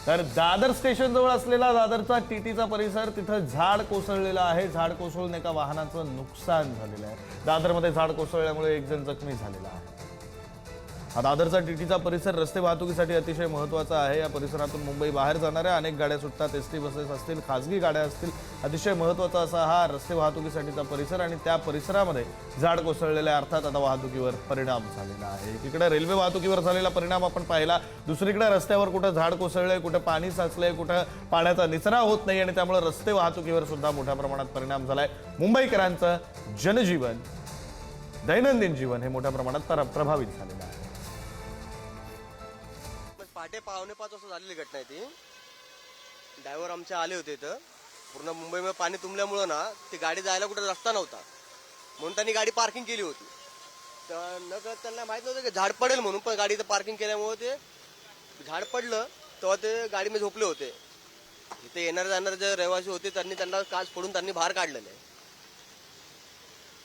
तर दादर स्टेशन जवळ असलेला दादरचा टीटीचा परिसर, तिथं झाड कोसळलेलं आहे. झाड कोसळून एका वाहनाचं नुकसान झालेलं आहे. दादरमध्ये झाड कोसळल्यामुळे एक जण जखमी झालेला आहे. हा दादरचा टीटीचा परिसर रस्ते वाहतुकीसाठी अतिशय महत्त्वाचा आहे. या परिसरातून मुंबई बाहेर जाणाऱ्या अनेक गाड्या सुटतात. एसटी बसेस असतील, खासगी गाड्या असतील. अतिशय महत्त्वाचा असा हा रस्ते वाहतुकीसाठीचा परिसर आणि त्या परिसरामध्ये झाड कोसळलेल्या अर्थात आता वाहतुकीवर परिणाम झालेला आहे. एकीकडे रेल्वे वाहतुकीवर झालेला परिणाम आपण पाहिला, दुसरीकडे रस्त्यावर कुठं झाड कोसळलंय, कुठं पाणी साचलंय, कुठं पाण्याचा निचरा होत नाही आणि त्यामुळे रस्ते वाहतुकीवर सुद्धा मोठ्या प्रमाणात परिणाम झालाय. मुंबईकरांचं जनजीवन, दैनंदिन जीवन हे मोठ्या प्रमाणात प्रभावित झालेलं आहे. पहाटे 4:45 वाजता झालेली घटना आहे ती. ड्रायव्हर आमचे आले होते इथं. पूर्ण मुंबईमध्ये पाणी तुंबल्यामुळं ना ती गाडी जायला कुठे रस्ता नव्हता, म्हणून त्यांनी गाडी पार्किंग केली होती. तर न कळत त्यांना माहित नव्हतं की झाड पडेल म्हणून, पण गाडी इथं पार्किंग केल्यामुळे ते झाड पडलं तेव्हा ते गाडीमध्ये झोपले होते. इथे येणारे जाणारे जे रहिवासी होते त्यांनी त्यांना काच फोडून त्यांनी बाहेर काढलेलं आहे.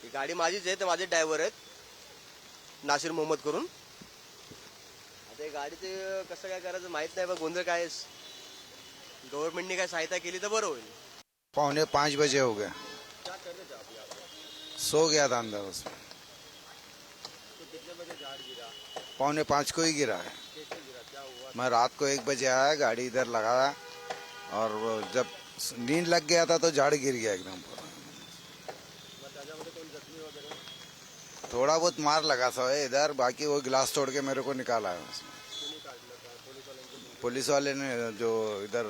ही गाडी माझीच आहे, ते माझे ड्रायव्हर आहेत, नासिर मोहम्मद करून. आता गाडीचे कसं काय करायचं माहित नाही, पण गोंधळ काय गव्हर्नमेंटने काय सहायता केली तर बरं होईल. 4:45 बजे हो गया। क्या कर रहे थे आप यहाँ पर? सो गया था अंदर उसमें। तो कितने बजे झाड़ गिरा? 4:45 को ही गिरा है। कैसे गिरा, क्या हुआ? मैं रात को 1 बजे आया, गाड़ी इधर लगाया और वो जब नींद लग गया था तो झाड़ गिर गया एकदम पूरा। मग त्याच्यामध्ये कोण जखमी वगैरे? थोड़ा बहुत मार लगा सा है इधर, बाकी वो गिलास तोड़ के मेरे को निकाला है उसमें। कोणी काढलं का? पोलीस वाल्यांचे? पुलिस वाले ने जो इधर